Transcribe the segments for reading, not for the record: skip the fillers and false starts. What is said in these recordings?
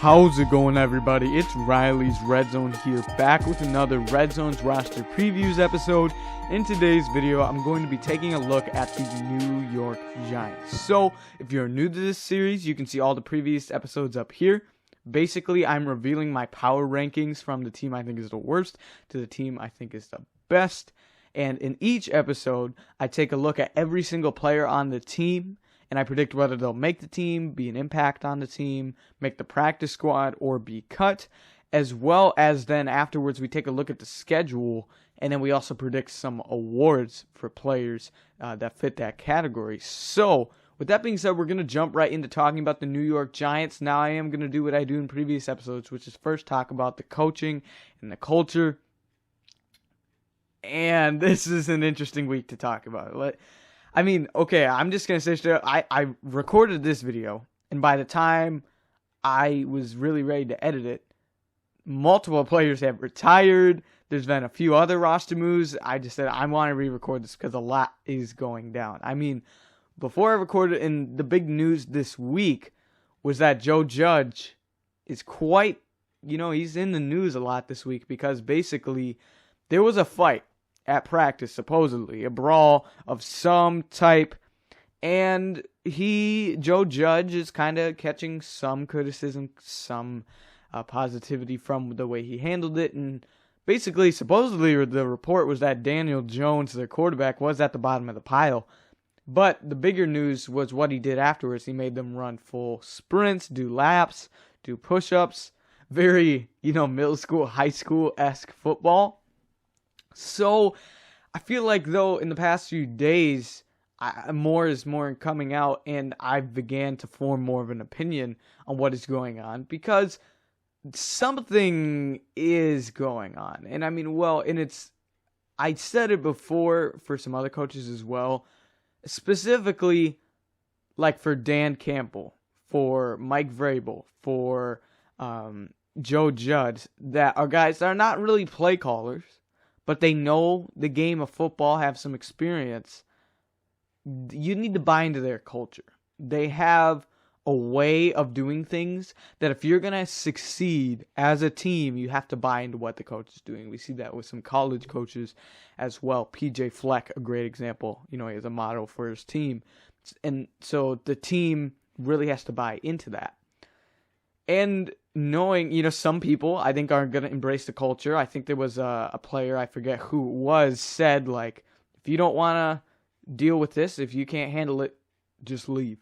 How's it going, everybody? It's Riley's Redzone here, back with another Redzone's roster previews episode. In today's video, I'm going to be taking a look at the New York Giants. So, if you're new to this series, you can see all the previous episodes up here. Basically, I'm revealing my power rankings from the team I think is the worst to the team I think is the best. And in each episode, I take a look at every single player on the team, and I predict whether they'll make the team, be an impact on the team, make the practice squad, or be cut. As well as then afterwards we take a look at the schedule, and then we also predict some awards for players that fit that category. So, with that being said, we're going to jump right into talking about the New York Giants. Now I am going to do what I do in previous episodes, which is first talk about the coaching and the culture. And this is an interesting week to talk about. I'm just going to say straight up, I recorded this video, and by the time I was really ready to edit it, multiple players have retired. There's been a few other roster moves. I just said I want to re-record this because a lot is going down. Before I recorded, and the big news this week was that Joe Judge is he's in the news a lot this week because basically there was a fight at practice, supposedly, a brawl of some type, and Joe Judge is kind of catching some criticism, some positivity from the way he handled it, and basically, supposedly, the report was that Daniel Jones, their quarterback, was at the bottom of the pile, but the bigger news was what he did afterwards. He made them run full sprints, do laps, do push-ups, very, middle school, high school-esque football. So, I feel like, though, in the past few days, more is more coming out, and I began to form more of an opinion on what is going on, because something is going on. And I said it before for some other coaches as well, specifically, like for Dan Campbell, for Mike Vrabel, for Joe Judge, that are guys that are not really play callers, but they know the game of football, have some experience. You need to buy into their culture. They have a way of doing things that if you're going to succeed as a team, you have to buy into what the coach is doing. We see that with some college coaches as well. PJ Fleck, a great example. He has a motto for his team. And so the team really has to buy into that. And knowing, some people I think aren't going to embrace the culture. I think there was a player, I forget who it was, said, like, if you don't want to deal with this, if you can't handle it, just leave.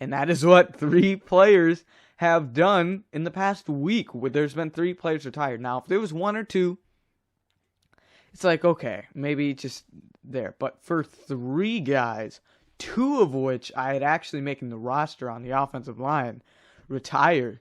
And that is what 3 players have done in the past week. There's been 3 players retired. Now, if there was 1 or 2, it's like, okay, maybe just there. But for 3 guys, 2 of which I had actually making the roster on the offensive line, retired.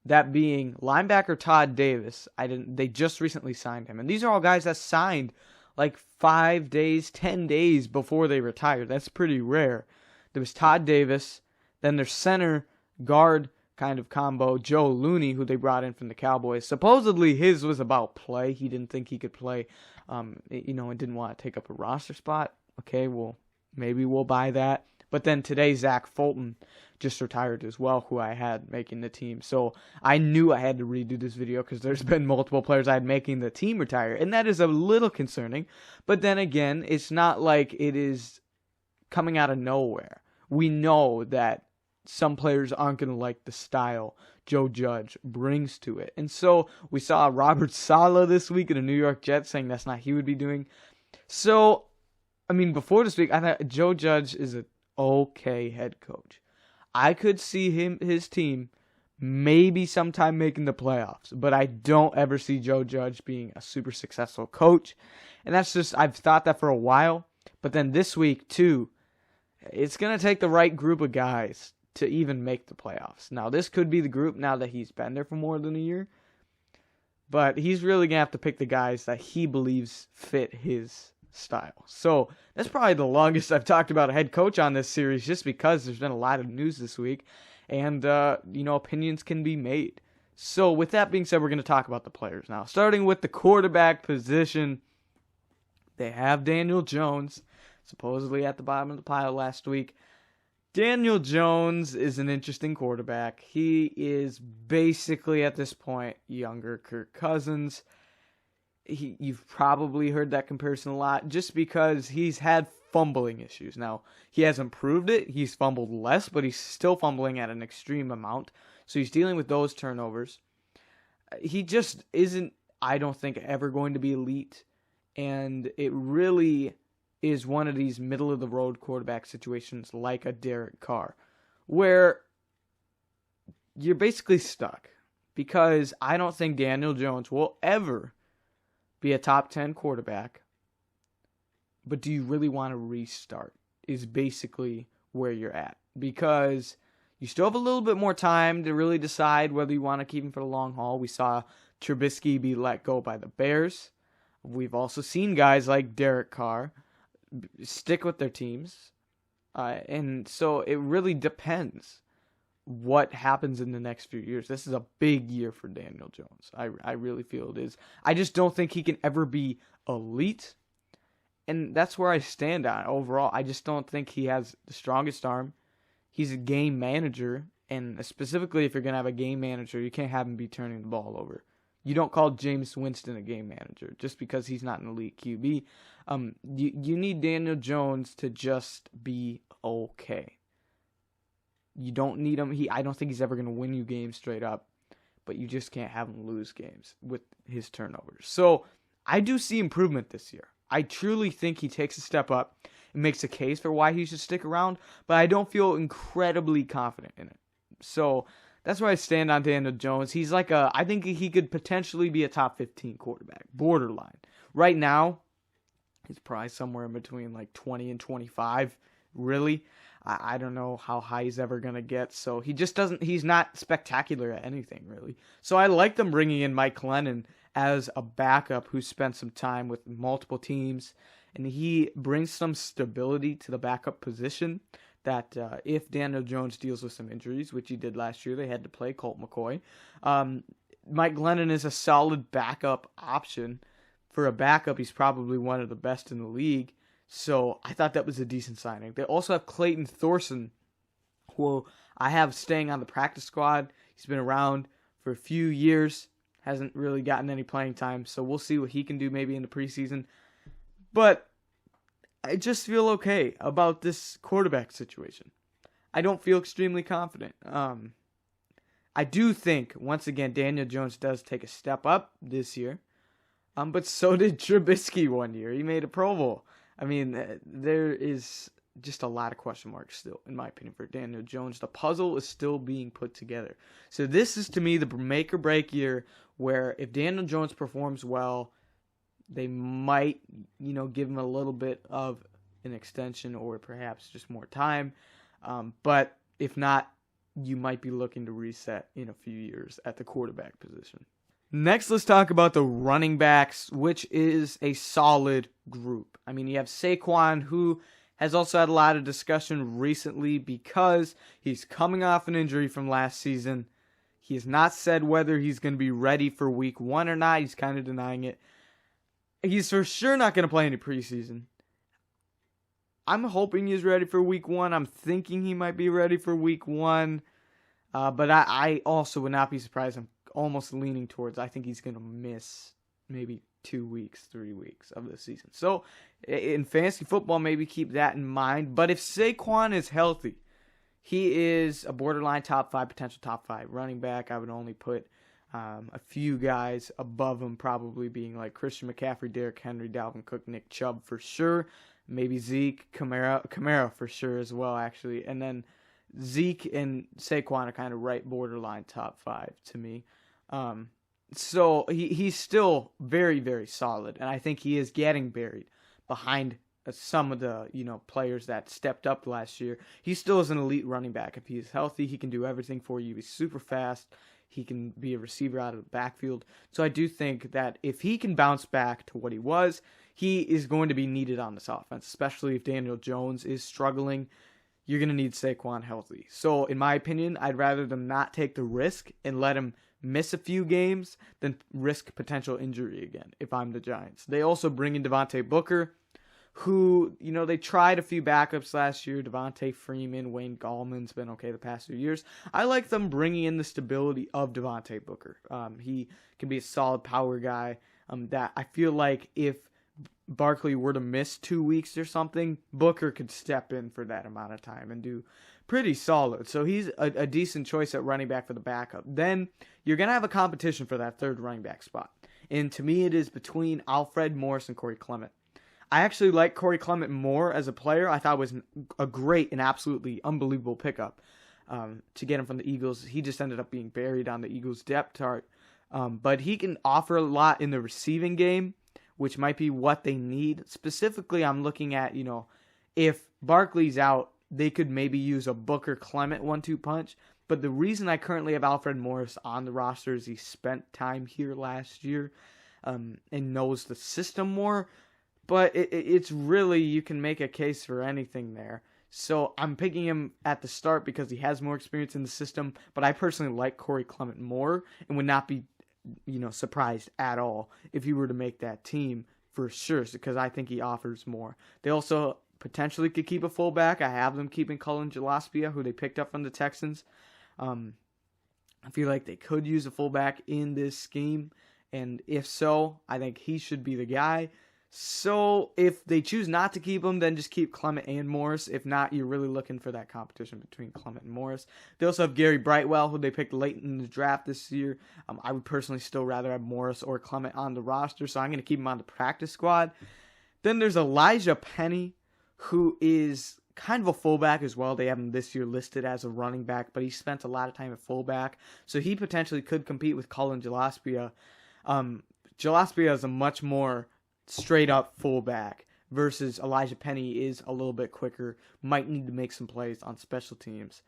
That being linebacker Todd Davis. They just recently signed him. And these are all guys that signed like 5 days, 10 days before they retired. That's pretty rare. There was Todd Davis. Then their center guard kind of combo, Joe Looney, who they brought in from the Cowboys. Supposedly his was about play. He didn't think he could play, and didn't want to take up a roster spot. Okay, well, maybe we'll buy that. But then today, Zach Fulton just retired as well, who I had making the team. So I knew I had to redo this video because there's been multiple players I had making the team retire. And that is a little concerning. But then again, it's not like it is coming out of nowhere. We know that some players aren't going to like the style Joe Judge brings to it. And so we saw Robert Saleh this week in the New York Jets saying that's not what he would be doing. So, before this week, I thought Joe Judge is an okay head coach. I could see his team maybe sometime making the playoffs, but I don't ever see Joe Judge being a super successful coach. And that's just, I've thought that for a while. But then this week, too, it's going to take the right group of guys to even make the playoffs. Now, this could be the group now that he's been there for more than a year. But he's really going to have to pick the guys that he believes fit his style. So, that's probably the longest I've talked about a head coach on this series, just because there's been a lot of news this week. And, opinions can be made. So, with that being said, we're going to talk about the players now. Starting with the quarterback position, they have Daniel Jones, supposedly at the bottom of the pile last week. Daniel Jones is an interesting quarterback. He is basically, at this point, younger Kirk Cousins. You've probably heard that comparison a lot just because he's had fumbling issues. Now, he has improved it. He's fumbled less, but he's still fumbling at an extreme amount. So he's dealing with those turnovers. He just isn't, I don't think, ever going to be elite. And it really is one of these middle-of-the-road quarterback situations like a Derek Carr, where you're basically stuck. Because I don't think Daniel Jones will ever be a top 10 quarterback. But do you really want to restart? Is basically where you're at. Because you still have a little bit more time to really decide whether you want to keep him for the long haul. We saw Trubisky be let go by the Bears. We've also seen guys like Derek Carr stick with their teams. And so it really depends what happens in the next few years. This is a big year for Daniel Jones. I really feel it is. I just don't think he can ever be elite. And that's where I stand on it overall. I just don't think he has the strongest arm. He's a game manager. And specifically, if you're going to have a game manager, you can't have him be turning the ball over. You don't call Jameis Winston a game manager just because he's not an elite QB. You need Daniel Jones to just be okay. You don't need him. I don't think he's ever going to win you games straight up, but you just can't have him lose games with his turnovers. So I do see improvement this year. I truly think he takes a step up and makes a case for why he should stick around, but I don't feel incredibly confident in it. So that's where I stand on Daniel Jones. He's I think he could potentially be a top 15 quarterback, borderline. Right now, he's probably somewhere in between 20 and 25, really. I don't know how high he's ever going to get. So he's not spectacular at anything, really. So I like them bringing in Mike Glennon as a backup who spent some time with multiple teams. And he brings some stability to the backup position that if Daniel Jones deals with some injuries, which he did last year, they had to play Colt McCoy. Mike Glennon is a solid backup option. For a backup, he's probably one of the best in the league. So I thought that was a decent signing. They also have Clayton Thorson, who I have staying on the practice squad. He's been around for a few years, hasn't really gotten any playing time. So we'll see what he can do maybe in the preseason. But I just feel okay about this quarterback situation. I don't feel extremely confident. I do think, once again, Daniel Jones does take a step up this year. But so did Trubisky one year. He made a Pro Bowl. I mean, there is just a lot of question marks still, in my opinion, for Daniel Jones. The puzzle is still being put together. So this is, to me, the make or break year where if Daniel Jones performs well, they might, give him a little bit of an extension or perhaps just more time. But if not, you might be looking to reset in a few years at the quarterback position. Next, let's talk about the running backs, which is a solid group. I mean, you have Saquon, who has also had a lot of discussion recently because he's coming off an injury from last season. He has not said whether he's going to be ready for week 1 or not. He's kind of denying it. He's for sure not going to play any preseason. I'm hoping he's ready for week 1. I'm thinking he might be ready for week 1. But I also would not be surprised. I'm almost leaning towards I think he's going to miss maybe 2 weeks, 3 weeks of the season. So in fantasy football, maybe keep that in mind. But if Saquon is healthy, he is a borderline top 5, potential top 5 running back. I would only put a few guys above him, probably being like Christian McCaffrey, Derrick Henry, Dalvin Cook, Nick Chubb for sure. Maybe Zeke, Kamara for sure as well, actually. And then Zeke and Saquon are kind of right borderline top 5 to me. So he's still very, very solid. And I think he is getting buried behind some of the, players that stepped up last year. He still is an elite running back. If he's healthy, he can do everything for you. He's super fast. He can be a receiver out of the backfield. So I do think that if he can bounce back to what he was, he is going to be needed on this offense, especially if Daniel Jones is struggling. You're going to need Saquon healthy. So in my opinion, I'd rather them not take the risk and let him miss a few games than risk potential injury again if I'm the Giants. They also bring in Devontae Booker, who, they tried a few backups last year. Devontae Freeman, Wayne Gallman's been okay the past few years. I like them bringing in the stability of Devontae Booker. He can be a solid power guy that I feel like if Barkley were to miss 2 weeks or something, Booker could step in for that amount of time and do pretty solid. So he's a decent choice at running back for the backup. Then you're going to have a competition for that third running back spot. And to me, it is between Alfred Morris and Corey Clement. I actually like Corey Clement more as a player. I thought it was a great and absolutely unbelievable pickup to get him from the Eagles. He just ended up being buried on the Eagles' depth chart. But he can offer a lot in the receiving game, which might be what they need. Specifically, I'm looking at, if Barkley's out, they could maybe use a Booker Clement 1-2 punch. But the reason I currently have Alfred Morris on the roster is he spent time here last year and knows the system more. But it's really, you can make a case for anything there. So I'm picking him at the start because he has more experience in the system. But I personally like Corey Clement more and would not be, surprised at all if he were to make that team for sure, because I think he offers more. They also potentially could keep a fullback. I have them keeping Cullen Gillespie, who they picked up from the Texans. I feel like they could use a fullback in this scheme, and if so, I think he should be the guy. So if they choose not to keep him, then just keep Clement and Morris. If not, you're really looking for that competition between Clement and Morris. They also have Gary Brightwell, who they picked late in the draft this year. I would personally still rather have Morris or Clement on the roster, so I'm going to keep him on the practice squad. Then there's Elijah Penny, who is kind of a fullback as well. They have him this year listed as a running back, but he spent a lot of time at fullback, so he potentially could compete with Cullen Gillespie. Gillespie is a much more straight-up fullback versus Elijah Penny is a little bit quicker, might need to make some plays on special teams.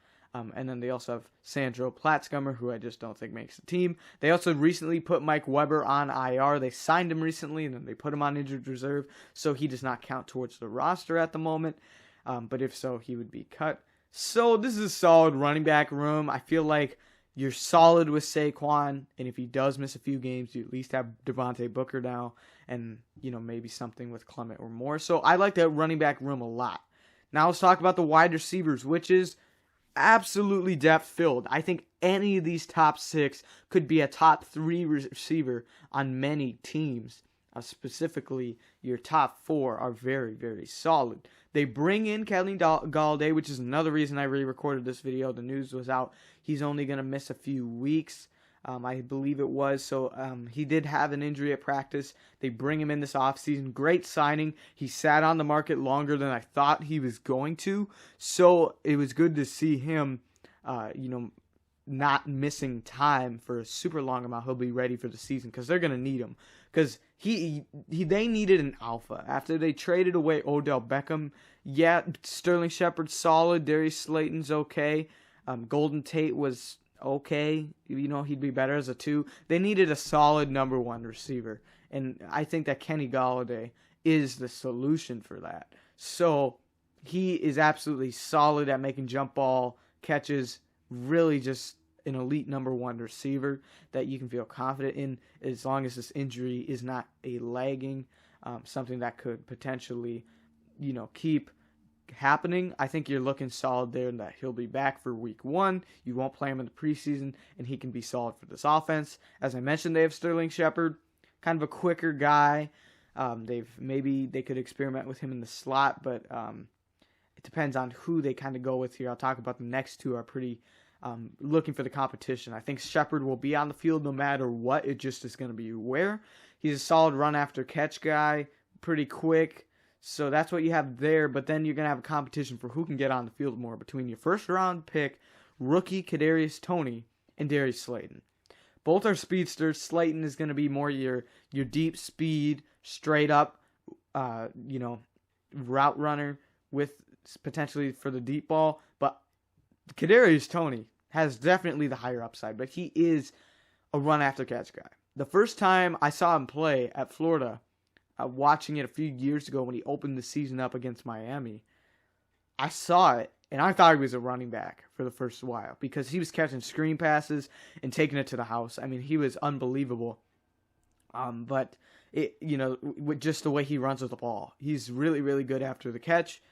And then they also have Sandro Platzgummer, who I just don't think makes the team. They also recently put Mike Weber on IR. They signed him recently, and then they put him on injured reserve, so he does not count towards the roster at the moment. But if so, he would be cut. So this is a solid running back room. I feel like you're solid with Saquon, and if he does miss a few games, you at least have Devontae Booker now, and maybe something with Clement or more. So I like that running back room a lot. Now let's talk about the wide receivers, which is absolutely depth filled. I think any of these top 6 could be a top 3 receiver on many teams. Specifically, your top 4 are very, very solid. They bring in Kenny Galladay, which is another reason I re-recorded this video. The news was out. He's only going to miss a few weeks, I believe it was. So he did have an injury at practice. They bring him in this offseason. Great signing. He sat on the market longer than I thought he was going to. So it was good to see him, not missing time for a super long amount. He'll be ready for the season because they're going to need him. Because they needed an alpha. After they traded away Odell Beckham, yeah, Sterling Shepard's solid. Darius Slayton's okay. Golden Tate was okay. He'd be better as a 2. They needed a solid number 1 receiver. And I think that Kenny Galladay is the solution for that. So he is absolutely solid at making jump ball catches. Really just an elite number 1 receiver that you can feel confident in as long as this injury is not a lagging, something that could potentially, keep happening. I think you're looking solid there and that he'll be back for week 1. You won't play him in the preseason and he can be solid for this offense. As I mentioned, they have Sterling Shepard, kind of a quicker guy. They could experiment with him in the slot, but it depends on who they kind of go with here. I'll talk about the next 2 are pretty looking for the competition. I think Shepard will be on the field no matter what. It just is going to be where. He's a solid run after catch guy, pretty quick. So that's what you have there. But then you're going to have a competition for who can get on the field more between your first round pick, rookie Kadarius Toney, and Darius Slayton. Both are speedsters. Slayton is going to be more your deep speed, straight up, route runner with potentially for the deep ball. But Kadarius Toney has definitely the higher upside, but he is a run after catch guy. The first time I saw him play at Florida, watching it a few years ago when he opened the season up against Miami, I saw it and I thought he was a running back for the first while because he was catching screen passes and taking it to the house. I mean, he was unbelievable. But with just the way he runs with the ball, he's really, really good after the catch.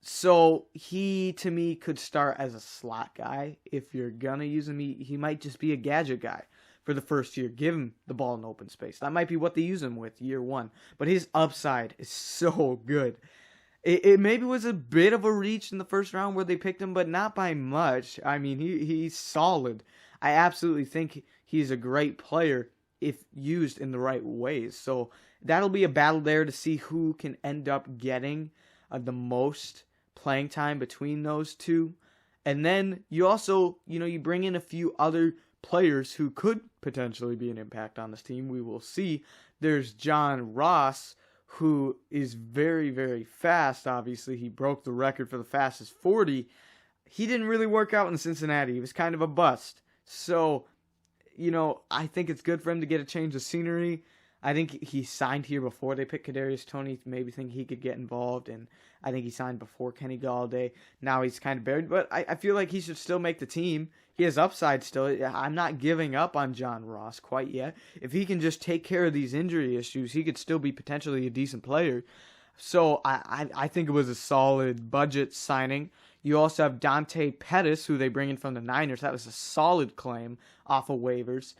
So he, to me, could start as a slot guy. If you're gonna use him, he might just be a gadget guy for the first year. Give him the ball in open space. That might be what they use him with year one. But his upside is so good. It maybe was a bit of a reach in the first round where they picked him, but not by much. I mean, he's solid. I absolutely think he's a great player if used in the right ways. So that'll be a battle there to see who can end up getting the most playing time between those two. And then you also, you bring in a few other players who could potentially be an impact on this team. We will see. There's John Ross, who is very, very fast. Obviously, he broke the record for the fastest 40. He didn't really work out in Cincinnati. He was kind of a bust. So, I think it's good for him to get a change of scenery. I think he signed here before they picked Kadarius Toney. Maybe think he could get involved, and I think he signed before Kenny Galladay. Now he's kind of buried, but I feel like he should still make the team. He has upside still. I'm not giving up on John Ross quite yet. If he can just take care of these injury issues, he could still be potentially a decent player. So I think it was a solid budget signing. You also have Dante Pettis, who they bring in from the Niners. That was a solid claim off of waivers.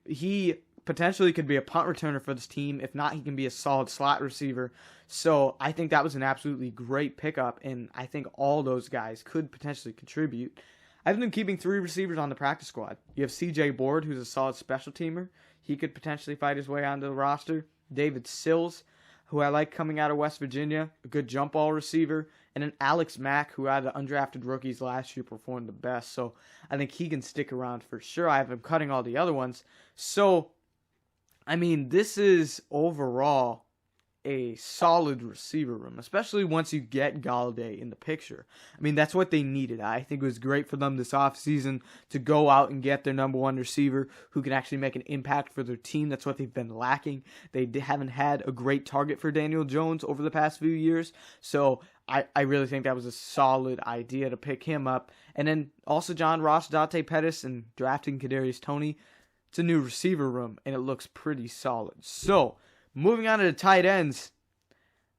He potentially could be a punt returner for this team. If not, he can be a solid slot receiver. So I think that was an absolutely great pickup, and I think all those guys could potentially contribute. I've been keeping 3 receivers on the practice squad. You have C.J. Board, who's a solid special teamer. He could potentially fight his way onto the roster. David Sills, who I like coming out of West Virginia, a good jump ball receiver. And then Alex Mack, who out of the undrafted rookies last year performed the best. So I think he can stick around for sure. I have him cutting all the other ones. So I mean, this is overall a solid receiver room, especially once you get Galladay in the picture. I mean, that's what they needed. I think it was great for them this offseason to go out and get their number one receiver who can actually make an impact for their team. That's what they've been lacking. They haven't had a great target for Daniel Jones over the past few years. So I really think that was a solid idea to pick him up. And then also John Ross, Dante Pettis, and drafting Kadarius Toney. It's a new receiver room, and it looks pretty solid. So, moving on to the tight ends,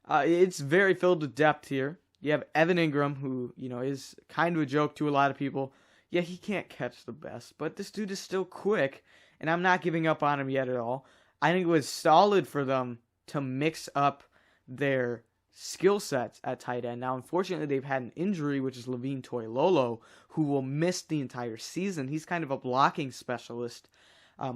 it's very filled with depth here. You have Evan Ingram, who, is kind of a joke to a lot of people. Yeah, he can't catch the best, but this dude is still quick, and I'm not giving up on him yet at all. I think it was solid for them to mix up their skill sets at tight end. Now, unfortunately, they've had an injury, which is Levine Toilolo, who will miss the entire season. He's kind of a blocking specialist.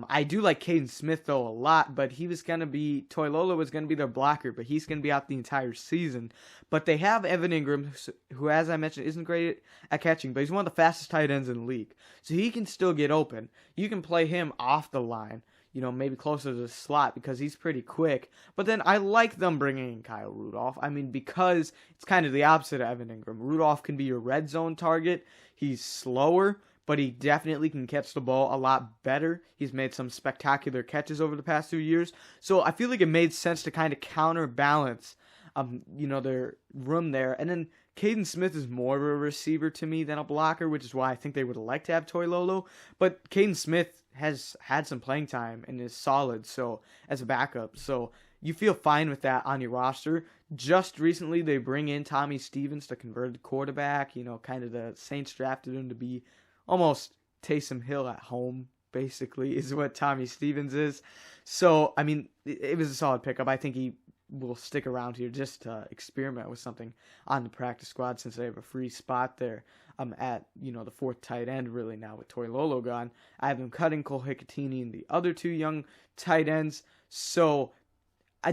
I do like Caden Smith, though, a lot, but Toilolo was going to be their blocker, but he's going to be out the entire season. But they have Evan Ingram, who, as I mentioned, isn't great at catching, but he's one of the fastest tight ends in the league. So he can still get open. You can play him off the line, maybe closer to the slot because he's pretty quick. But then I like them bringing in Kyle Rudolph. I mean, because it's kind of the opposite of Evan Ingram. Rudolph can be your red zone target. He's slower, but he definitely can catch the ball a lot better. He's made some spectacular catches over the past 2 years. So I feel like it made sense to kind of counterbalance, their room there. And then Caden Smith is more of a receiver to me than a blocker, which is why I think they would like to have Toilolo. But Caden Smith has had some playing time and is solid, so as a backup. So you feel fine with that on your roster. Just recently, they bring in Tommy Stevens, the converted quarterback. Kind of the Saints drafted him to be almost Taysom Hill at home, basically, is what Tommy Stevens is. So, I mean, it was a solid pickup. I think he will stick around here just to experiment with something on the practice squad since they have a free spot there at, the fourth tight end, really, now with Toilolo gone. I have him cutting Cole Hicatini and the other 2 young tight ends. So,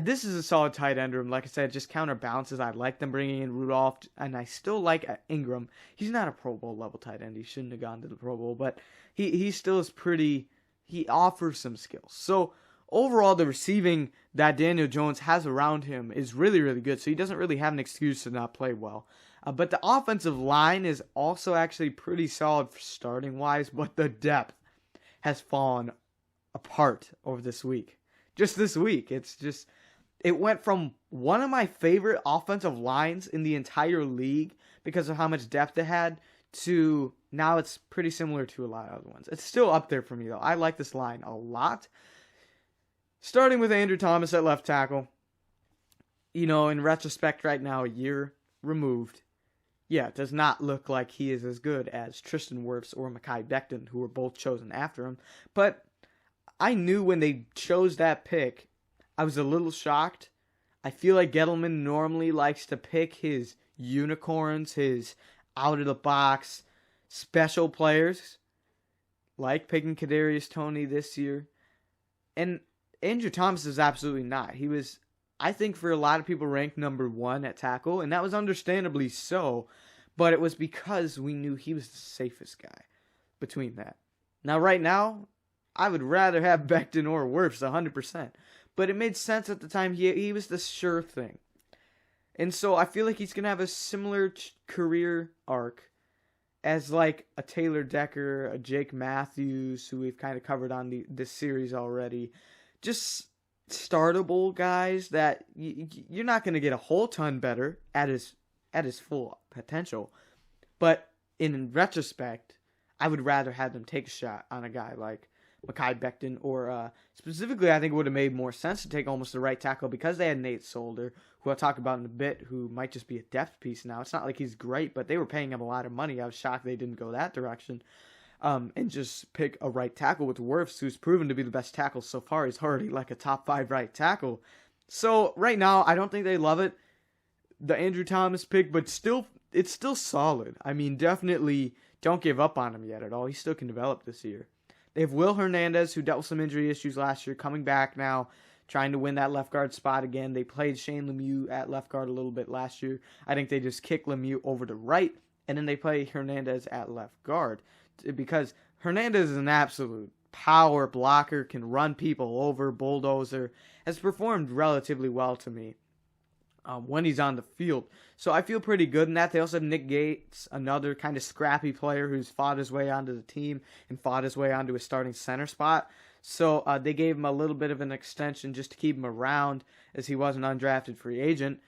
this is a solid tight end room. Like I said, just counterbalances. I like them bringing in Rudolph, and I still like Ingram. He's not a Pro Bowl level tight end. He shouldn't have gone to the Pro Bowl, but he still is he offers some skills. So overall, the receiving that Daniel Jones has around him is really, really good. So he doesn't really have an excuse to not play well. But the offensive line is also actually pretty solid for starting-wise, but the depth has fallen apart over this week. Just this week. It went from one of my favorite offensive lines in the entire league because of how much depth it had to now it's pretty similar to a lot of other ones. It's still up there for me, though. I like this line a lot. Starting with Andrew Thomas at left tackle. In retrospect right now, a year removed, yeah, it does not look like he is as good as Tristan Wirfs or Mekhi Becton, who were both chosen after him. But I knew when they chose that pick, I was a little shocked. I feel like Gettleman normally likes to pick his unicorns, his out-of-the-box special players, like picking Kadarius Toney this year. And Andrew Thomas is absolutely not. He was, I think, for a lot of people, ranked number 1 at tackle, and that was understandably so, but it was because we knew he was the safest guy between that. Now, right now, I would rather have Becton or Wirfs 100%, but it made sense at the time. He was the sure thing. And so I feel like he's going to have a similar career arc as like a Taylor Decker, a Jake Matthews, who we've kind of covered on this series already. Just startable guys that you're not going to get a whole ton better at his full potential. But in retrospect, I would rather have them take a shot on a guy like Mekhi Becton, or specifically, I think it would have made more sense to take almost the right tackle because they had Nate Solder, who I'll talk about in a bit, who might just be a depth piece now. It's not like he's great, but they were paying him a lot of money. I was shocked they didn't go that direction. And just pick a right tackle with Wirfs, who's proven to be the best tackle so far. He's already like a top 5 right tackle. So right now, I don't think they love it, the Andrew Thomas pick, but it's still solid. I mean, definitely don't give up on him yet at all. He still can develop this year. They have Will Hernandez, who dealt with some injury issues last year, coming back now, trying to win that left guard spot again. They played Shane Lemieux at left guard a little bit last year. I think they just kick Lemieux over to right, and then they play Hernandez at left guard, because Hernandez is an absolute power blocker, can run people over, bulldozer, has performed relatively well to me when he's on the field. So I feel pretty good in that. They also have Nick Gates, another kind of scrappy player who's fought his way onto the team and fought his way onto his starting center spot. So they gave him a little bit of an extension just to keep him around, as he was an undrafted free agent.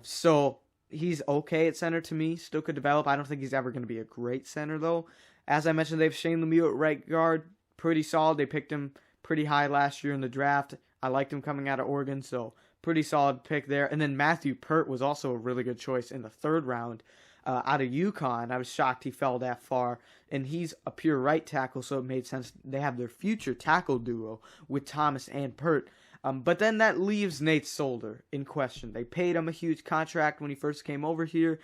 So he's okay at center to me. Still could develop. I don't think he's ever going to be a great center, though. As I mentioned, they have Shane Lemieux at right guard. Pretty solid. They picked him pretty high last year in the draft. I liked him coming out of Oregon, so pretty solid pick there. And then Matthew Pert was also a really good choice in the 3rd round out of UConn. I was shocked he fell that far. And he's a pure right tackle, so it made sense. They have their future tackle duo with Thomas and Pert. But then that leaves Nate Solder in question. They paid him a huge contract when he first came over here,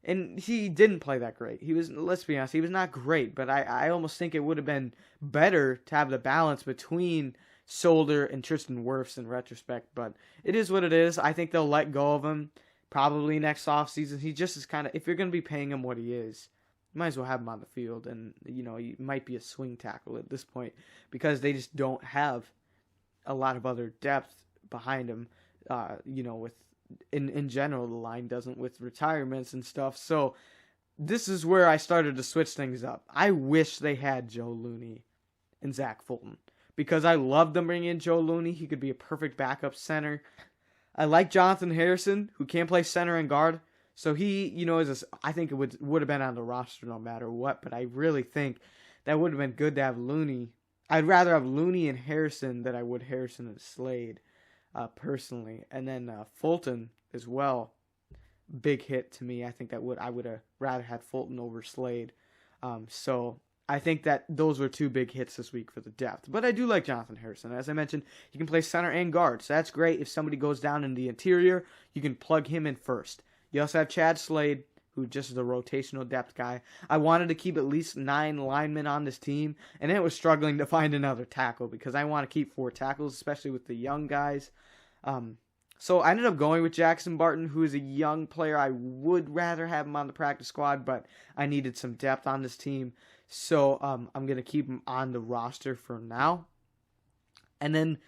and he didn't play that great. He was, let's be honest, he was not great, but I almost think it would have been better to have the balance between Solder and Tristan Wirfs in retrospect, but it is what it is. I think they'll let go of him probably next offseason. He just is kind of, if you're going to be paying him what he is, you might as well have him on the field, and, he might be a swing tackle at this point because they just don't have a lot of other depth behind him, with in general, the line doesn't, with retirements and stuff. So this is where I started to switch things up. I wish they had Joe Looney and Zach Fulton, because I loved them bringing in Joe Looney. He could be a perfect backup center. I like Jonathan Harrison, who can play center and guard. So he, I think it would have been on the roster no matter what. But I really think that would have been good to have Looney. I'd rather have Looney and Harrison than I would Harrison and Slade, personally. And then Fulton as well. Big hit to me. I think I would have rather had Fulton over Slade. So I think that those were 2 big hits this week for the depth. But I do like Jonathan Harrison. As I mentioned, he can play center and guard. So that's great. If somebody goes down in the interior, you can plug him in first. You also have Chad Slade, who just is a rotational depth guy. I wanted to keep at least 9 linemen on this team, and it was struggling to find another tackle because I want to keep 4 tackles, especially with the young guys. So I ended up going with Jackson Barton, who is a young player. I would rather have him on the practice squad, but I needed some depth on this team. So I'm going to keep him on the roster for now. And then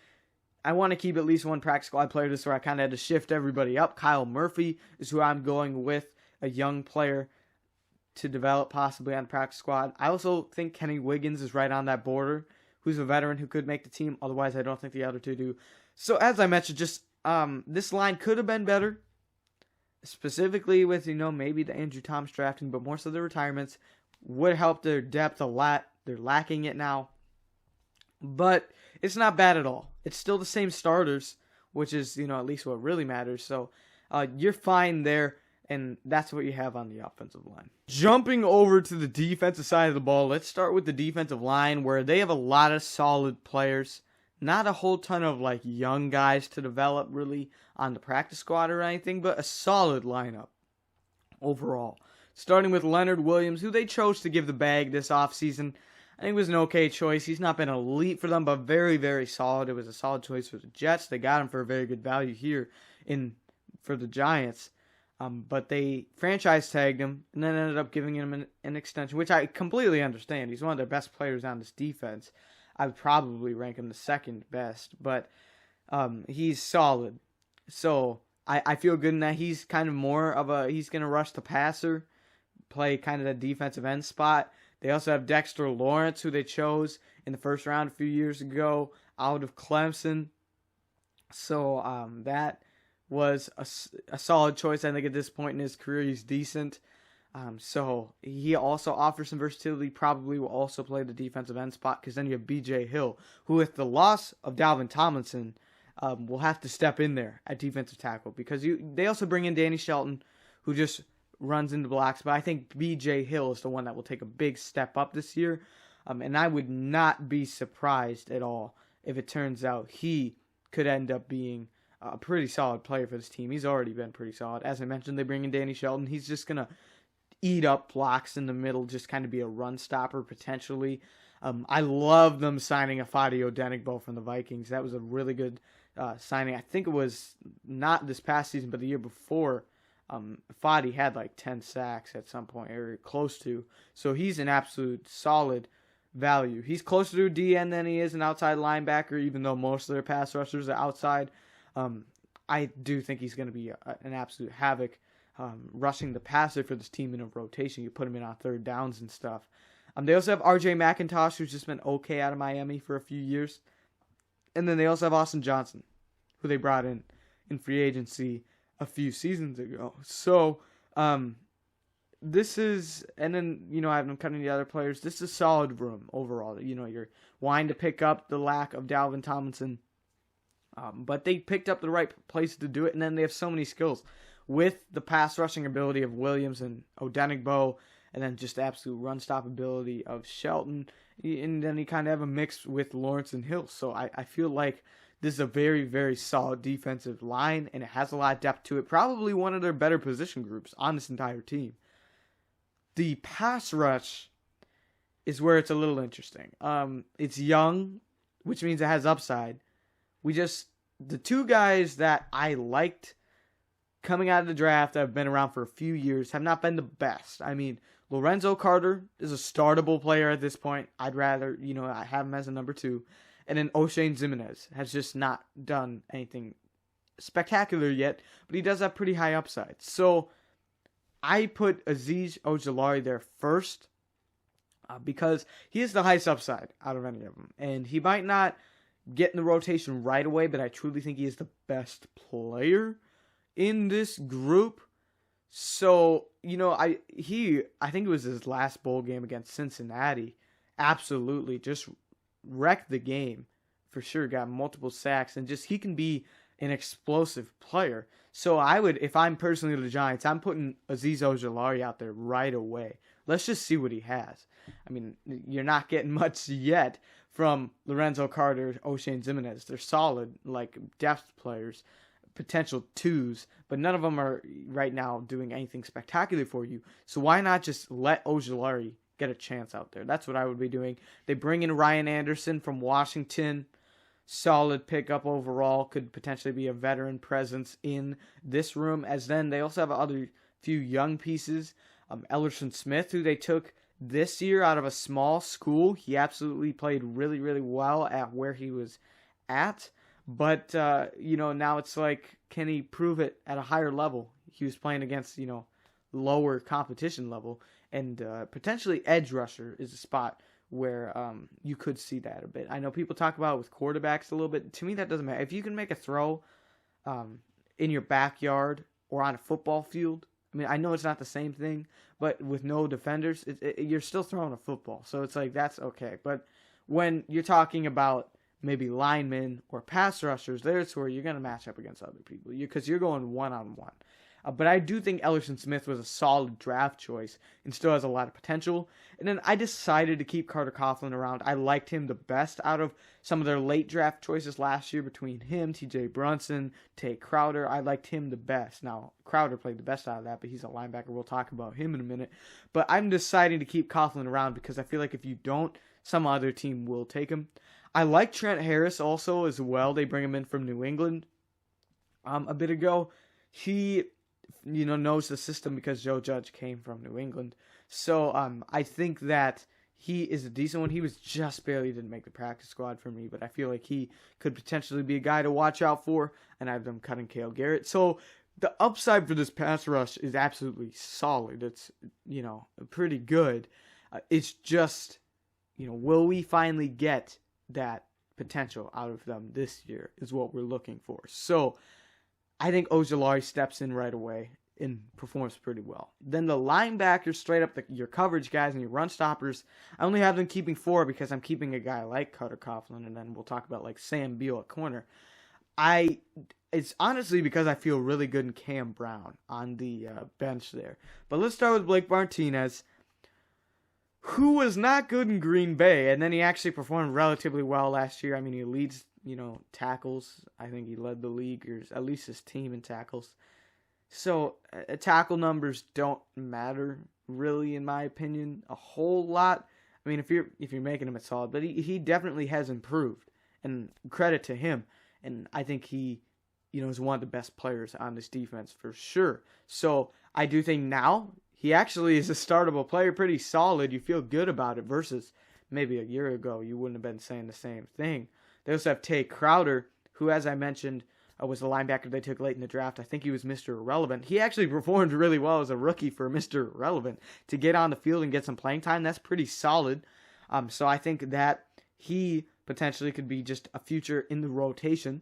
I want to keep at least 1 practice squad player. This is where I kind of had to shift everybody up. Kyle Murphy is who I'm going with, a young player to develop possibly on the practice squad. I also think Kenny Wiggins is right on that border, who's a veteran who could make the team. Otherwise, I don't think the other 2 do. So as I mentioned, just this line could have been better, specifically with, maybe the Andrew Thomas drafting, but more so the retirements would help their depth a lot. They're lacking it now. But it's not bad at all. It's still the same starters, which is, at least what really matters. So you're fine there, and that's what you have on the offensive line. Jumping over to the defensive side of the ball, let's start with the defensive line, where they have a lot of solid players. Not a whole ton of young guys to develop really on the practice squad or anything, but a solid lineup overall. Starting with Leonard Williams, who they chose to give the bag this offseason. I think it was an okay choice. He's not been elite for them, but very, very solid. It was a solid choice for the Jets. They got him for a very good value here for the Giants. But they franchise tagged him and then ended up giving him an extension, which I completely understand. He's one of their best players on this defense. I would probably rank him the second best, but he's solid. So I feel good in that he's kind of more of he's going to rush the passer, play kind of the defensive end spot. They also have Dexter Lawrence, who they chose in the first round a few years ago out of Clemson. So that was a solid choice. I think at this point in his career, he's decent. So he also offers some versatility, probably will also play the defensive end spot, because then you have B.J. Hill, who with the loss of Dalvin Tomlinson will have to step in there at defensive tackle, because they also bring in Danny Shelton, who just runs into blocks, but I think B.J. Hill is the one that will take a big step up this year, and I would not be surprised at all if it turns out he could end up being a pretty solid player for this team. He's already been pretty solid. As I mentioned, they bring in Danny Shelton. He's just going to eat up blocks in the middle, just kind of be a run stopper potentially. I love them signing a Fadi Odenigbo from the Vikings. That was a really good signing. I think it was not this past season, but the year before. Fadi had 10 sacks at some point, or close to. So he's an absolute solid value. He's closer to a DN than he is an outside linebacker, even though most of their pass rushers are outside. I do think he's going to be an absolute havoc rushing the passer for this team in a rotation. You put him in on third downs and stuff. They also have R.J. McIntosh, who's just been okay out of Miami for a few years. And then they also have Austin Johnson, who they brought in free agency a few seasons ago. So, this is, and then, I have them cutting the other players. This is a solid room overall. You're wanting to pick up the lack of Dalvin Tomlinson. But they picked up the right place to do it, and then they have so many skills. With the pass rushing ability of Williams and Odenigbo, and then just the absolute run stop ability of Shelton, and then you kind of have a mix with Lawrence and Hill. So I feel like this is a very, very solid defensive line, and it has a lot of depth to it. Probably one of their better position groups on this entire team. The pass rush is where it's a little interesting. It's young, which means it has upside. The two guys that I liked coming out of the draft that have been around for a few years have not been the best. I mean, Lorenzo Carter is a startable player at this point. I'd rather, have him as a number 2. And then O'Shane Ximines has just not done anything spectacular yet, but he does have pretty high upside. So I put Azeez Ojulari there first because he has the highest upside out of any of them. And he might not get in the rotation right away, but I truly think he is the best player in this group. So, I think it was his last bowl game against Cincinnati. Absolutely just wrecked the game for sure. Got multiple sacks, and just he can be an explosive player. So I would, if I'm personally the Giants, I'm putting Azeez Ojulari out there right away. Let's just see what he has. I mean, you're not getting much yet from Lorenzo Carter, O'Shane Ximines. They're solid, depth players, potential 2s, but none of them are right now doing anything spectacular for you. So why not just let Ojulari get a chance out there? That's what I would be doing. They bring in Ryan Anderson from Washington. Solid pickup overall. Could potentially be a veteran presence in this room. As then they also have other few young pieces. Ellerson Smith, who they took this year out of a small school. He absolutely played really, really well at where he was at. But, now it's can he prove it at a higher level? He was playing against, lower competition level. And potentially edge rusher is a spot where you could see that a bit. I know people talk about it with quarterbacks a little bit. To me, that doesn't matter. If you can make a throw in your backyard or on a football field, I mean, I know it's not the same thing, but with no defenders, you're still throwing a football. So it's that's okay. But When you're talking about maybe linemen or pass rushers, there's where you're going to match up against other people because you're going one-on-one. But I do think Ellerson Smith was a solid draft choice and still has a lot of potential. And then I decided to keep Carter Coughlin around. I liked him the best out of some of their late draft choices last year between him, T.J. Brunson, Tay Crowder. I liked him the best. Now, Crowder played the best out of that, but he's a linebacker. We'll talk about him in a minute. But I'm deciding to keep Coughlin around because I feel like if you don't, some other team will take him. I like Trent Harris also as well. They bring him in from New England a bit ago. He knows the system because Joe Judge came from New England. So I think that he is a decent one. He was just barely didn't make the practice squad for me, but I feel like he could potentially be a guy to watch out for, and I have them cutting Cale Garrett. So the upside for this pass rush is absolutely solid. It's, pretty good. It's just, will we finally get that potential out of them this year is what we're looking for. So I think Ojulari steps in right away and performs pretty well. Then the linebackers, straight up your coverage guys and your run stoppers, I only have them keeping 4 because I'm keeping a guy like Carter Coughlin, and then we'll talk about like Sam Beal at corner. It's honestly because I feel really good in Cam Brown on the bench there. But let's start with Blake Martinez, who was not good in Green Bay, and then he actually performed relatively well last year. I mean, he leads, tackles. I think he led the league, or at least his team in tackles. So tackle numbers don't matter really, in my opinion, a whole lot. I mean, if you're making him a solid, but he definitely has improved, and credit to him. And I think he, is one of the best players on this defense for sure. So I do think now he actually is a startable player, pretty solid. You feel good about it versus maybe a year ago you wouldn't have been saying the same thing. They also have Tay Crowder, who, as I mentioned, was the linebacker they took late in the draft. I think he was Mr. Irrelevant. He actually performed really well as a rookie for Mr. Irrelevant. To get on the field and get some playing time, that's pretty solid. So I think that he potentially could be just a future in the rotation.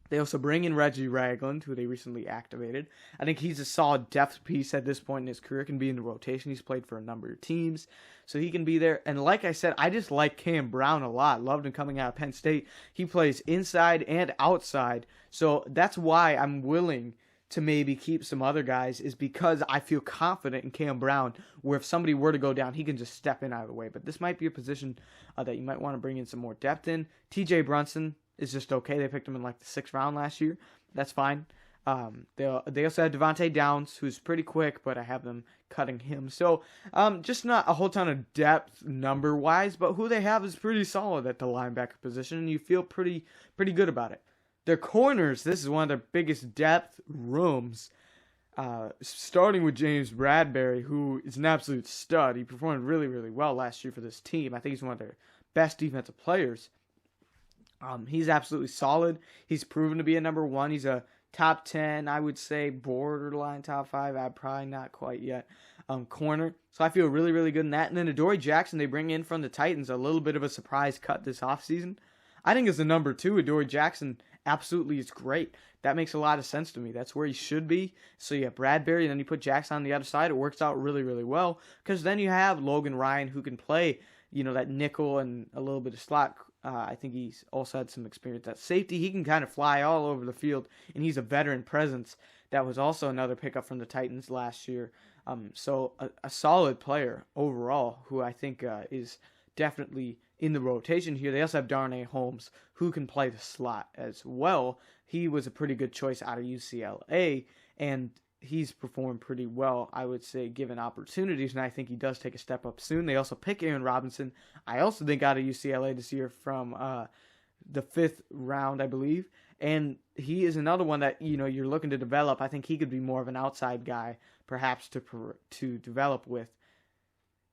They also bring in Reggie Ragland, who they recently activated. I think he's a solid depth piece at this point in his career, can be in the rotation. He's played for a number of teams, so he can be there. And like I said, I just like Cam Brown a lot. Loved him coming out of Penn State. He plays inside and outside, so that's why I'm willing to maybe keep some other guys, is because I feel confident in Cam Brown, where if somebody were to go down, he can just step in out of the way. But this might be a position that you might want to bring in some more depth in. T.J. Brunson is just okay. They picked him in like the 6th round last year. That's fine. They also had Devontae Downs, who's pretty quick, but I have them cutting him. So just not a whole ton of depth number-wise, but who they have is pretty solid at the linebacker position, and you feel pretty good about it. Their corners, this is one of their biggest depth rooms, starting with James Bradbury, who is an absolute stud. He performed really, really well last year for this team. I think he's one of their best defensive players. He's absolutely solid. He's proven to be a number 1. He's a top 10, I would say, borderline top 5. I'm probably not quite yet. Corner. So I feel really, really good in that. And then Adoree Jackson, they bring in from the Titans, a little bit of a surprise cut this offseason. I think as the number 2, Adoree Jackson absolutely is great. That makes a lot of sense to me. That's where he should be. So you have Bradbury, and then you put Jackson on the other side. It works out really, really well, because then you have Logan Ryan, who can play, that nickel and a little bit of slot. I think he's also had some experience at safety. He can kind of fly all over the field, and he's a veteran presence. That was also another pickup from the Titans last year. So a solid player overall, who I think is definitely in the rotation here. They also have Darnay Holmes, who can play the slot as well. He was a pretty good choice out of UCLA, and he's performed pretty well, I would say, given opportunities, and I think he does take a step up soon. They also pick Aaron Robinson, I also think, out of UCLA this year from the 5th round, I believe, and he is another one that, you're looking to develop. I think he could be more of an outside guy, perhaps, to develop with.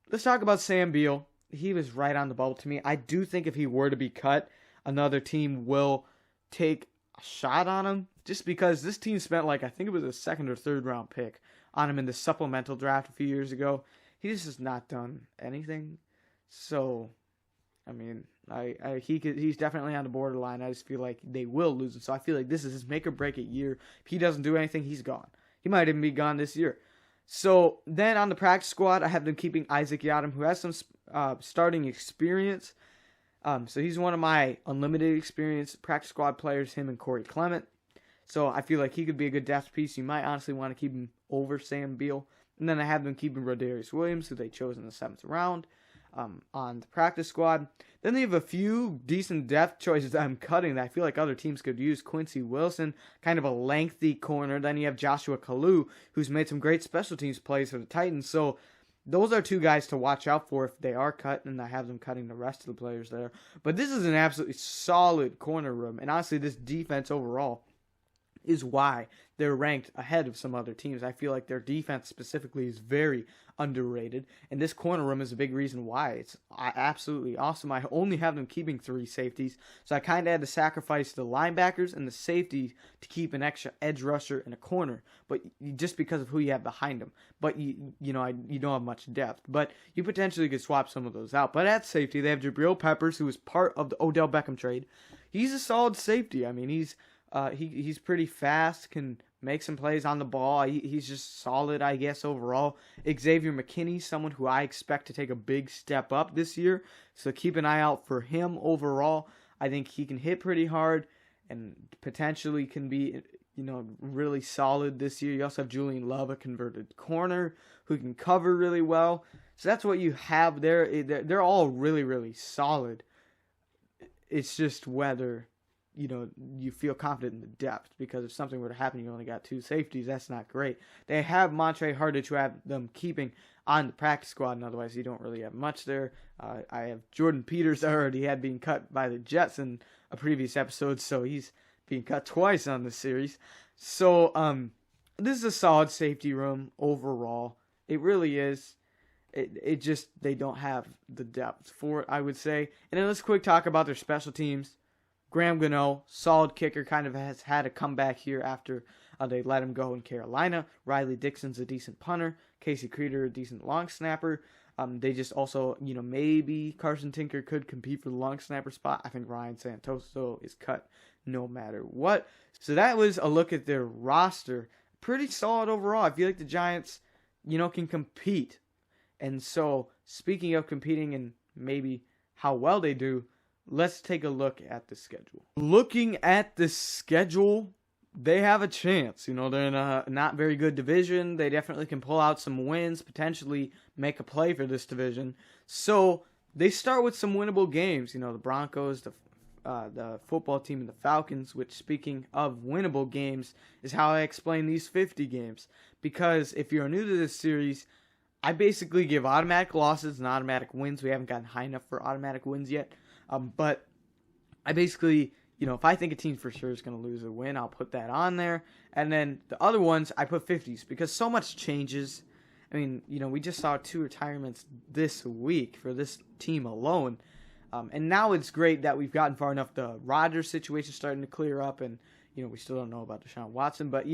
Let's talk about Sam Beal. He was right on the bubble to me. I do think if he were to be cut, another team will take a shot on him, just because this team spent I think it was a 2nd or 3rd round pick on him in the supplemental draft a few years ago. He's just not done anything. So, I mean, he's definitely on the borderline. I just feel like they will lose him. So I feel like this is his make or break it year. If he doesn't do anything, he's gone. He might even be gone this year. So then on the practice squad, I have them keeping Isaac Yiadom, who has some starting experience. So he's one of my unlimited experience practice squad players, him and Corey Clement. So I feel like he could be a good depth piece. You might honestly want to keep him over Sam Beal. And then I have them keeping Rodarius Williams, who they chose in the 7th round, on the practice squad. Then they have a few decent depth choices that I'm cutting that I feel like other teams could use. Quincy Wilson, kind of a lengthy corner. Then you have Joshua Kalu, who's made some great special teams plays for the Titans. So those are 2 guys to watch out for if they are cut, and I have them cutting the rest of the players there. But this is an absolutely solid corner room, and honestly, this defense overall is why they're ranked ahead of some other teams. I feel like their defense specifically is very underrated, and this corner room is a big reason why. It's absolutely awesome. I only have them keeping 3 safeties, so I kind of had to sacrifice the linebackers and the safety to keep an extra edge rusher and a corner, but just because of who you have behind them. But you don't have much depth, but you potentially could swap some of those out. But at safety, they have Jabril Peppers, who was part of the Odell Beckham trade. He's a solid safety. I mean, he's pretty fast, can make some plays on the ball. He's just solid, I guess, overall. Xavier McKinney, someone who I expect to take a big step up this year, so keep an eye out for him overall. I think he can hit pretty hard and potentially can be, really solid this year. You also have Julian Love, a converted corner, who can cover really well. So that's what you have there. They're all really, really solid. It's just whether you feel confident in the depth, because if something were to happen, you only got 2 safeties. That's not great. They have Montre Hardage, who have them keeping on the practice squad, and otherwise you don't really have much there. I have Jordan Peters I already had being cut by the Jets in a previous episode, so he's being cut twice on this series. So this is a solid safety room overall. It really is. It just, they don't have the depth for it, I would say. And then let's quick talk about their special teams. Graham Gano, solid kicker, kind of has had a comeback here after they let him go in Carolina. Riley Dixon's a decent punter. Casey Creeder, a decent long snapper. They just also, maybe Carson Tinker could compete for the long snapper spot. I think Ryan Santoso is cut no matter what. So that was a look at their roster. Pretty solid overall. I feel like the Giants, can compete. And so, speaking of competing and maybe how well they do, let's take a look at the schedule. Looking at the schedule, they have a chance. They're in a not very good division. They definitely can pull out some wins, potentially make a play for this division. So they start with some winnable games. The Broncos, the football team, and the Falcons, which, speaking of winnable games, is how I explain these 50 games. Because if you're new to this series, I basically give automatic losses and automatic wins. We haven't gotten high enough for automatic wins yet. But I basically, if I think a team for sure is going to lose or win, I'll put that on there. And then the other ones, I put 50s because so much changes. I mean, we just saw 2 retirements this week for this team alone. And now it's great that we've gotten far enough. The Rodgers situation starting to clear up, and, we still don't know about Deshaun Watson. But,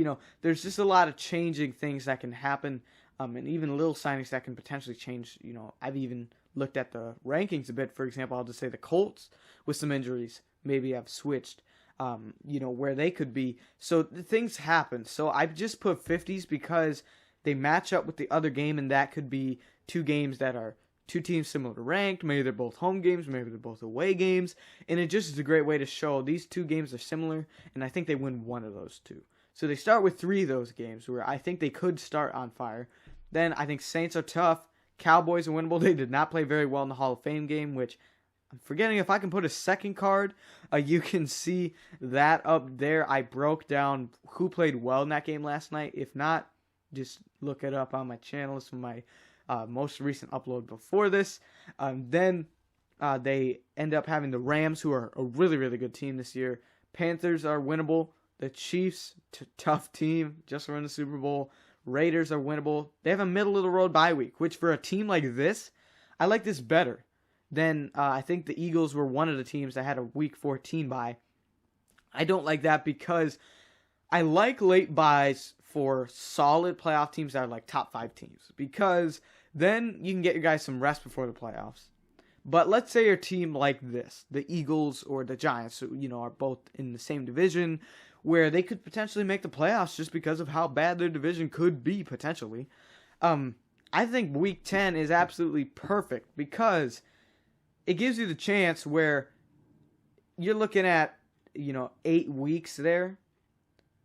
there's just a lot of changing things that can happen, and even little signings that can potentially change. I've even looked at the rankings a bit. For example, I'll just say the Colts with some injuries maybe have switched, where they could be. So things happen. So I just put 50s because they match up with the other game, and that could be 2 games that are 2 teams similar ranked. Maybe they're both home games, maybe they're both away games, and it just is a great way to show these 2 games are similar, and I think they win one of those 2. So they start with 3 of those games where I think they could start on fire. Then I think Saints are tough. Cowboys are winnable. They did not play very well in the Hall of Fame game, which I'm forgetting if I can put a second card. You can see that up there. I broke down who played well in that game last night. If not, just look it up on my channel. It's from my most recent upload before this. Then they end up having the Rams, who are a really, really good team this year. Panthers are winnable. The Chiefs, tough team, just won the Super Bowl. Raiders are winnable. They have a middle-of-the-road bye week, which for a team like this, I like this better than I think the Eagles were one of the teams that had a Week 14 bye. I don't like that because I like late byes for solid playoff teams that are like top 5 teams, because then you can get your guys some rest before the playoffs. But let's say your team like this, the Eagles or the Giants, who, are both in the same division, where they could potentially make the playoffs just because of how bad their division could be potentially. I think Week 10 is absolutely perfect because it gives you the chance where you're looking at, 8 weeks there,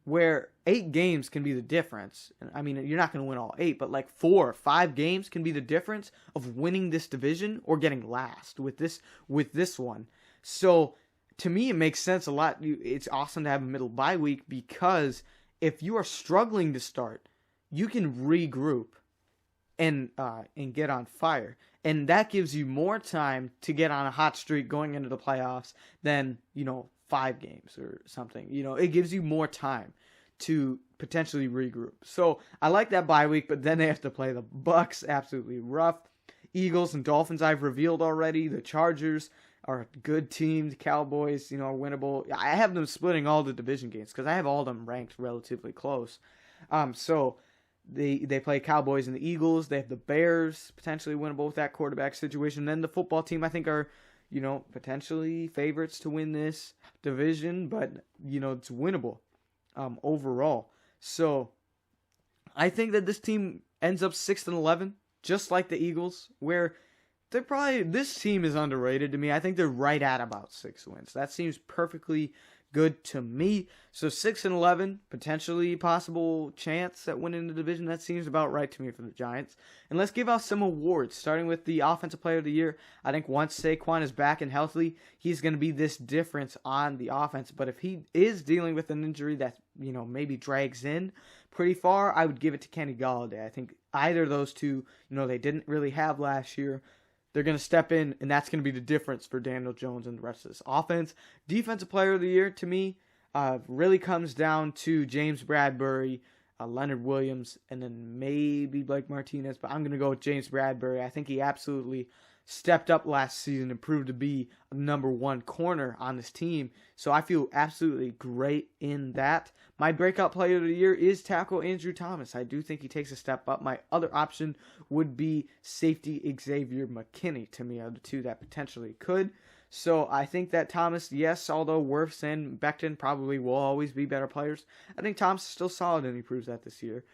where 8 games can be the difference. I mean, you're not going to win all 8, but like 4 or 5 games can be the difference of winning this division or getting last with this one. So to me, it makes sense a lot. It's awesome to have a middle bye week, because if you are struggling to start, you can regroup and get on fire. And that gives you more time to get on a hot streak going into the playoffs than, 5 games or something. It gives you more time to potentially regroup. So I like that bye week, but then they have to play the Bucks, absolutely rough. Eagles and Dolphins I've revealed already. The Chargers are a good team. The Cowboys, are winnable. I have them splitting all the division games because I have all of them ranked relatively close. So they play Cowboys and the Eagles. They have the Bears, potentially winnable with that quarterback situation. Then the football team, I think, are, potentially favorites to win this division, but, it's winnable overall. So I think that this team ends up 6-11, just like the Eagles, where this team is underrated to me. I think they're right at about 6 wins. That seems perfectly good to me. So 6-11, potentially possible chance at winning the division. That seems about right to me for the Giants. And let's give out some awards, starting with the Offensive Player of the Year. I think once Saquon is back and healthy, he's going to be this difference on the offense. But if he is dealing with an injury that, maybe drags in pretty far, I would give it to Kenny Golladay. I think either of those two, they didn't really have last year. They're going to step in, and that's going to be the difference for Daniel Jones and the rest of this offense. Defensive Player of the Year, to me, really comes down to James Bradbury, Leonard Williams, and then maybe Blake Martinez. But I'm going to go with James Bradbury. I think he absolutely stepped up last season and proved to be a number 1 corner on this team. So I feel absolutely great in that. My breakout player of the year is tackle Andrew Thomas. I do think he takes a step up. My other option would be safety Xavier McKinney. To me, are the two that potentially could. So I think that Thomas, yes, although Wirfs and Becton probably will always be better players, I think Thomas is still solid, and he proves that this year.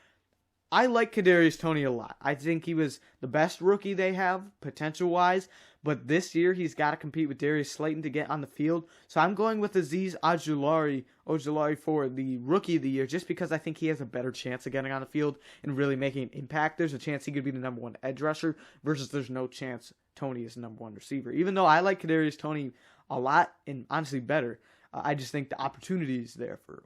I like Kadarius Toney a lot. I think he was the best rookie they have, potential-wise, but this year he's got to compete with Darius Slayton to get on the field. So I'm going with Azeez Ojulari for the Rookie of the Year, just because I think he has a better chance of getting on the field and really making an impact. There's a chance he could be the number 1 edge rusher, versus there's no chance Toney is the number 1 receiver. Even though I like Kadarius Toney a lot, and honestly better, I just think the opportunity is there for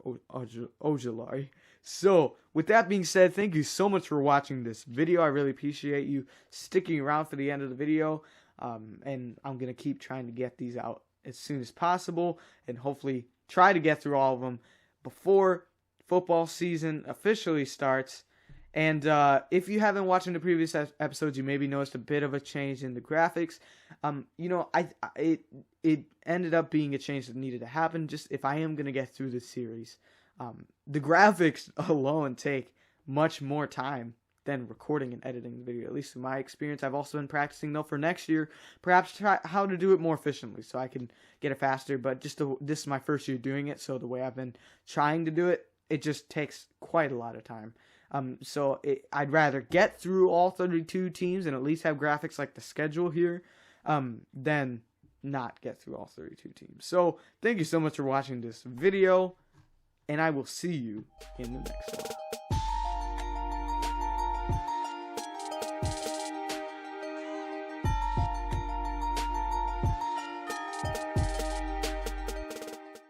Ojulari. So, with that being said, thank you so much for watching this video. I really appreciate you sticking around for the end of the video. And I'm going to keep trying to get these out as soon as possible, and hopefully try to get through all of them before football season officially starts. And if you haven't watched the previous episodes, you maybe noticed a bit of a change in the graphics. It ended up being a change that needed to happen. Just if I am going to get through this series, the graphics alone take much more time than recording and editing the video, at least in my experience. I've also been practicing, though, for next year, perhaps try how to do it more efficiently so I can get it faster. But this is my first year doing it, so the way I've been trying to do it, it just takes quite a lot of time. I'd rather get through all 32 teams and at least have graphics like the schedule here than not get through all 32 teams. So thank you so much for watching this video, and I will see you in the next one.